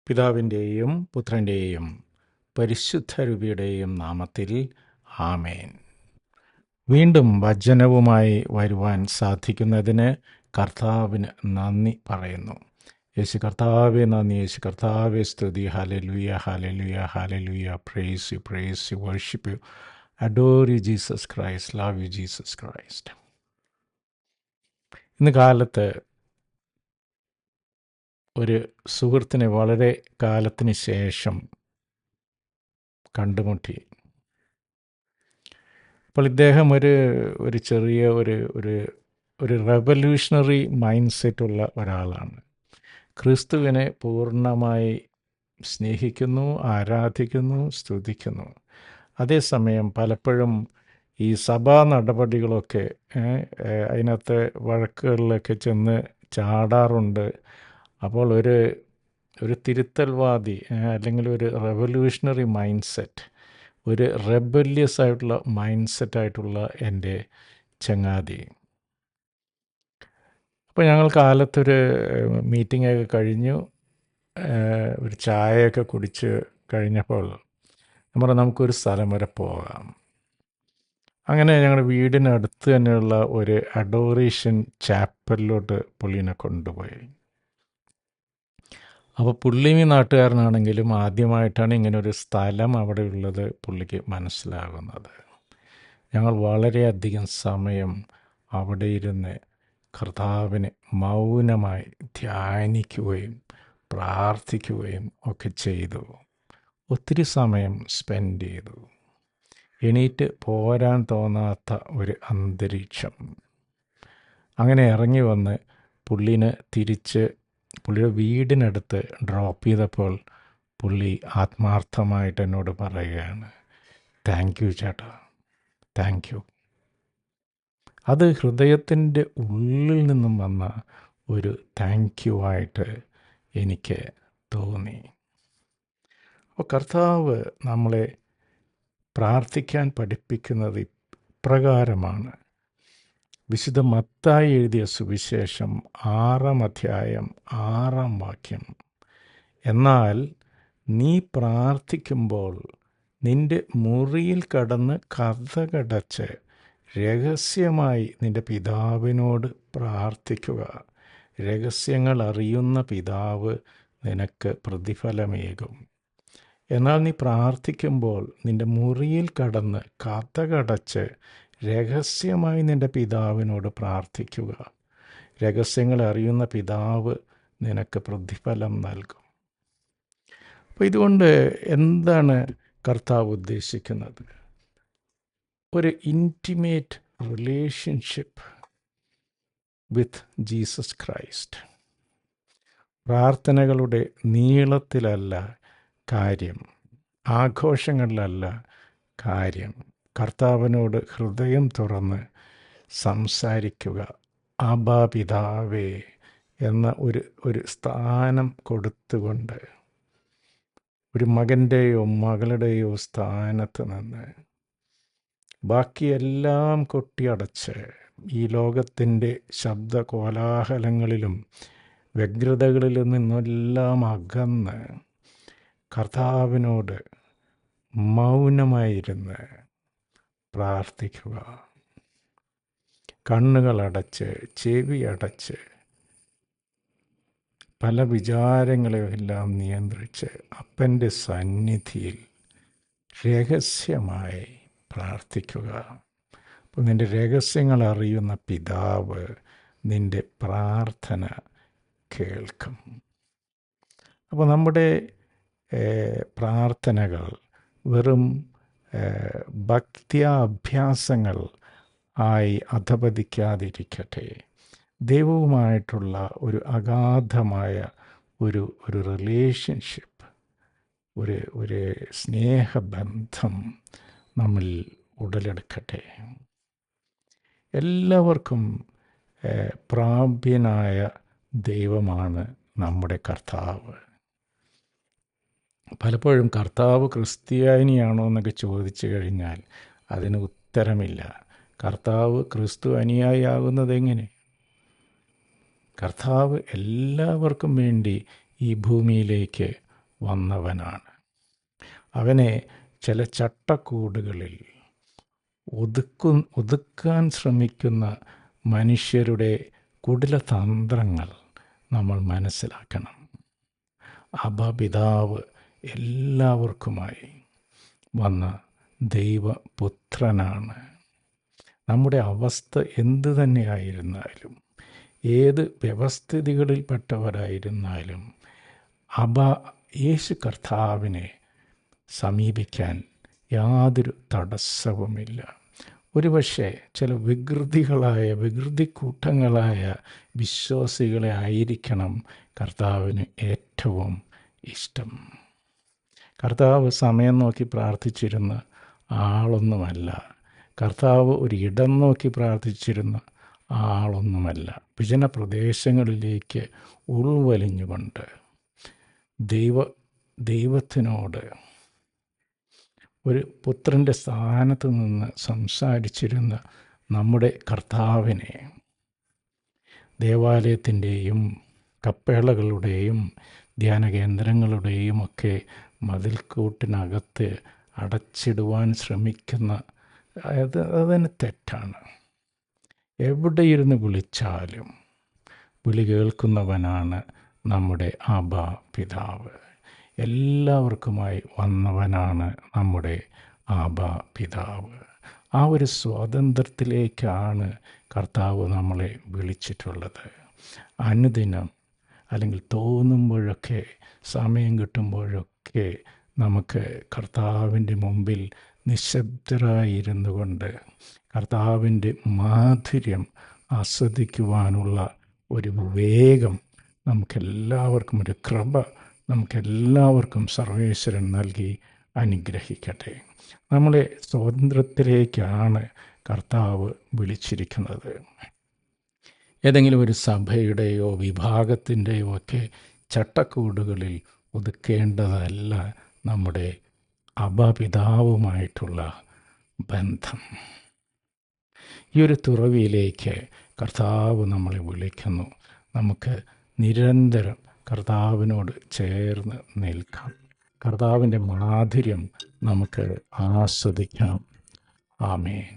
പിതാവിൻ്റെയും പുത്രൻ്റെയും പരിശുദ്ധരൂപിയുടെയും നാമത്തിൽ ആമേൻ. വീണ്ടും വചനവുമായി വരുവാൻ സാധിക്കുന്നതിന് കർത്താവിന് നന്ദി പറയുന്നു. യേശു കർത്താവെ നന്ദി, യേശു കർത്താവെ സ്തുതി. ഹല്ലേലൂയ, ഹല്ലേലൂയ, ഹല്ലേലൂയ. Praise you, worship you, adore you Jesus Christ, love you Jesus Christ. ഇന്ന് കാലത്ത് ഒരു സുഹൃത്തിനെ വളരെ കാലത്തിന് ശേഷം കണ്ടുമുട്ടി. അപ്പോൾ ഇദ്ദേഹം ഒരു ചെറിയ ഒരു റെവല്യൂഷണറി മൈൻഡ് സെറ്റുള്ള ഒരാളാണ്. ക്രിസ്തുവിനെ പൂർണ്ണമായി സ്നേഹിക്കുന്നു, ആരാധിക്കുന്നു, സ്തുതിക്കുന്നു. അതേസമയം പലപ്പോഴും ഈ സഭാ നടപടികളൊക്കെ അതിനകത്ത് വഴക്കുകളിലൊക്കെ ചെന്ന് ചാടാറുണ്ട്. അപ്പോൾ ഒരു തിരുത്തൽവാദി അല്ലെങ്കിൽ ഒരു റെവല്യൂഷണറി മൈൻഡ് സെറ്റ്, ഒരു റെബല്യസ് ആയിട്ടുള്ള മൈൻഡ് സെറ്റായിട്ടുള്ള എൻ്റെ ചങ്ങാതി. അപ്പോൾ ഞങ്ങൾ കാലത്തൊരു മീറ്റിങ്ങൊക്കെ കഴിഞ്ഞു, ഒരു ചായയൊക്കെ കുടിച്ച് കഴിഞ്ഞപ്പോൾ നമുക്കൊരു സ്ഥലം വരെ പോകാം. അങ്ങനെ ഞങ്ങളുടെ വീടിനടുത്ത് തന്നെയുള്ള ഒരു അഡോറേഷൻ ചാപ്പലിലോട്ട് പുള്ളീനെ കൊണ്ടുപോയി. അപ്പോൾ പുള്ളി നാട്ടുകാരനാണെങ്കിലും ആദ്യമായിട്ടാണ് ഇങ്ങനൊരു സ്ഥലം അവിടെ ഉള്ളത് പുള്ളിക്ക് മനസ്സിലാകുന്നത്. ഞങ്ങൾ വളരെയധികം സമയം അവിടെ ഇരുന്ന് കർത്താവിനെ മൗനമായി ധ്യാനിക്കുകയും പ്രാർത്ഥിക്കുകയും ഒക്കെ ചെയ്തു. ഒത്തിരി സമയം സ്പെൻഡ് ചെയ്തു. എണീറ്റ് പോരാൻ തോന്നാത്ത ഒരു അന്തരീക്ഷം. അങ്ങനെ ഇറങ്ങി വന്ന് പുള്ളിനെ തിരിച്ച് പുള്ളിയുടെ വീടിനടുത്ത് ഡ്രോപ്പ് ചെയ്തപ്പോൾ പുള്ളി ആത്മാർത്ഥമായിട്ട് എന്നോട് പറയുകയാണ്, താങ്ക് യു ചേട്ടാ, താങ്ക് യു. അത് ഹൃദയത്തിൻ്റെ ഉള്ളിൽ നിന്നും വന്ന ഒരു താങ്ക് യു ആയിട്ട് എനിക്ക് തോന്നി. അപ്പോൾ കർത്താവ് നമ്മളെ പ്രാർത്ഥിക്കാൻ പഠിപ്പിക്കുന്നത് ഇപ്രകാരമാണ്. വിശുദ്ധ മത്തായി എഴുതിയ സുവിശേഷം 6-ാം അധ്യായം 6-ാം വാക്യം. എന്നാൽ നീ പ്രാർത്ഥിക്കുമ്പോൾ നിന്റെ മുറിയിൽ കടന്ന് കതകടച്ച് രഹസ്യമായി നിന്റെ പിതാവിനോട് പ്രാർത്ഥിക്കുക. രഹസ്യങ്ങൾ അറിയുന്ന പിതാവ് നിനക്ക് പ്രതിഫലമേകും. എന്നാൽ നീ പ്രാർത്ഥിക്കുമ്പോൾ നിന്റെ മുറിയിൽ കടന്ന് കതകടച്ച് രഹസ്യമായി നിന്റെ പിതാവിനോട് പ്രാർത്ഥിക്കുക. രഹസ്യങ്ങൾ അറിയുന്ന പിതാവ് നിനക്ക് പ്രതിഫലം നൽകും. അപ്പോൾ ഇതുകൊണ്ട് എന്താണ് കർത്താവ് ഉദ്ദേശിക്കുന്നത്? ഒരു intimate relationship with Jesus Christ. പ്രാർത്ഥനകളുടെ നീളത്തിലല്ല കാര്യം, ആഘോഷങ്ങളിലല്ല കാര്യം. കർത്താവിനോട് ഹൃദയം തുറന്ന് സംസാരിക്കുക. ആബാ പിതാവേ എന്ന ഒരു സ്ഥാനം കൊടുത്തുകൊണ്ട്, ഒരു മകൻ്റെയോ മകളുടെയോ സ്ഥാനത്ത് നിന്ന് ബാക്കിയെല്ലാം കൊട്ടിയടച്ച് ഈ ലോകത്തിൻ്റെ ശബ്ദ കോലാഹലങ്ങളിലും വ്യഗ്രതകളിൽ നിന്നെല്ലാം അകന്ന് കർത്താവിനോട് മൗനമായിരുന്ന് പ്രാർത്ഥിക്കുക. കണ്ണുകളടച്ച് ചെവി അടച്ച് പല വിചാരങ്ങളെയെല്ലാം നിയന്ത്രിച്ച് അപ്പൻ്റെ സന്നിധിയിൽ രഹസ്യമായി പ്രാർത്ഥിക്കുക. അപ്പോൾ നിൻ്റെ രഹസ്യങ്ങൾ അറിയുന്ന പിതാവ് നിൻ്റെ പ്രാർത്ഥന കേൾക്കും. അപ്പോൾ നമ്മുടെ പ്രാർത്ഥനകൾ വെറും ഭക്ത്യാഭ്യാസങ്ങൾ ആയി അധപതിക്കാതിരിക്കട്ടെ. ദൈവവുമായിട്ടുള്ള ഒരു അഗാധമായ ഒരു റിലേഷൻഷിപ്പ്, ഒരു സ്നേഹബന്ധം നമ്മൾ ഉടലെടുക്കട്ടെ. എല്ലാവർക്കും പ്രാപ്യനായ ദൈവമാണ് നമ്മുടെ കർത്താവ്. പലപ്പോഴും കർത്താവ് ക്രിസ്ത്യാനിയാണോ എന്നൊക്കെ ചോദിച്ചു കഴിഞ്ഞാൽ അതിന് ഉത്തരമില്ല. കർത്താവ് ക്രിസ്തു അനുയായിയാകുന്നത് എങ്ങനെ? കർത്താവ് എല്ലാവർക്കും വേണ്ടി ഈ ഭൂമിയിലേക്ക് വന്നവനാണ്. അവനെ ചില ചട്ടക്കൂടുകളിൽ ഒതുക്കാൻ ശ്രമിക്കുന്ന മനുഷ്യരുടെ കുടിലതന്ത്രങ്ങൾ നമ്മൾ മനസ്സിലാക്കണം. പിതാവ് എല്ലാവർക്കുമായി വന്ന ദൈവപുത്രനാണ്. നമ്മുടെ അവസ്ഥ എന്തു തന്നെയായിരുന്നാലും, ഏത് വ്യവസ്ഥിതികളിൽപ്പെട്ടവരായിരുന്നാലും യേശു കർത്താവിനെ സമീപിക്കാൻ യാതൊരു തടസ്സവുമില്ല. ഒരുപക്ഷെ ചില വികൃതിക്കൂട്ടങ്ങളായ വിശ്വാസികളെ ആയിരിക്കണം കർത്താവിന് ഏറ്റവും ഇഷ്ടം. കർത്താവ് സമയം നോക്കി പ്രാർത്ഥിച്ചിരുന്ന ആളൊന്നുമല്ല. കർത്താവ് ഒരു ഇടം നോക്കി പ്രാർത്ഥിച്ചിരുന്ന ആളൊന്നുമല്ല. വിജന പ്രദേശങ്ങളിലേക്ക് ഉൾവലിഞ്ഞുകൊണ്ട് ദൈവത്തിനോട് ഒരു പുത്രൻ്റെ സ്ഥാനത്ത് നിന്ന് സംസാരിച്ചിരുന്ന നമ്മുടെ കർത്താവിനെ ദേവാലയത്തിൻ്റെയും കപ്പേളകളുടെയും ധ്യാന കേന്ദ്രങ്ങളുടെയും ഒക്കെ മതിൽക്കൂട്ടിനകത്ത് അടച്ചിടുവാൻ ശ്രമിക്കുന്ന അതിന് തെറ്റാണ്. എവിടെയിരുന്ന് വിളിച്ചാലും വിളി കേൾക്കുന്നവനാണ് നമ്മുടെ പിതാവ്. എല്ലാവർക്കുമായി വന്നവനാണ് നമ്മുടെ പിതാവ്. ആ ഒരു സ്വാതന്ത്ര്യത്തിലേക്കാണ് കർത്താവ് നമ്മളെ വിളിച്ചിട്ടുള്ളത്. അനുദിനം, അല്ലെങ്കിൽ തോന്നുമ്പോഴൊക്കെ, സമയം കിട്ടുമ്പോഴൊക്കെ നമുക്ക് കർത്താവിൻ്റെ മുമ്പിൽ നിശബ്ദരായിരുന്നു കൊണ്ട് കർത്താവിൻ്റെ മാധുര്യം ആസ്വദിക്കുവാനുള്ള ഒരു വേഗം നമുക്കെല്ലാവർക്കും, ഒരു കൃപ നമുക്കെല്ലാവർക്കും സർവേശ്വരൻ നൽകി അനുഗ്രഹിക്കട്ടെ. നമ്മളെ സ്വാതന്ത്ര്യത്തിലേക്കാണ് കർത്താവ് വിളിച്ചിരിക്കുന്നത്. ഏതെങ്കിലും ഒരു സഭയുടെയോ വിഭാഗത്തിൻ്റെയോ ഒക്കെ ചട്ടക്കൂടുകളിൽ ഒതുക്കേണ്ടതല്ല നമ്മുടെ പിതാവുമായിട്ടുള്ള ബന്ധം. ഈ ഒരു തുറവിയിലേക്ക് കർത്താവ് നമ്മളെ വിളിക്കുന്നു. നമുക്ക് നിരന്തരം കർത്താവിനോട് ചേർന്ന് നിൽക്കാം. കർത്താവിൻ്റെ മാധുര്യം നമുക്ക് ആസ്വദിക്കാം. ആമേൻ.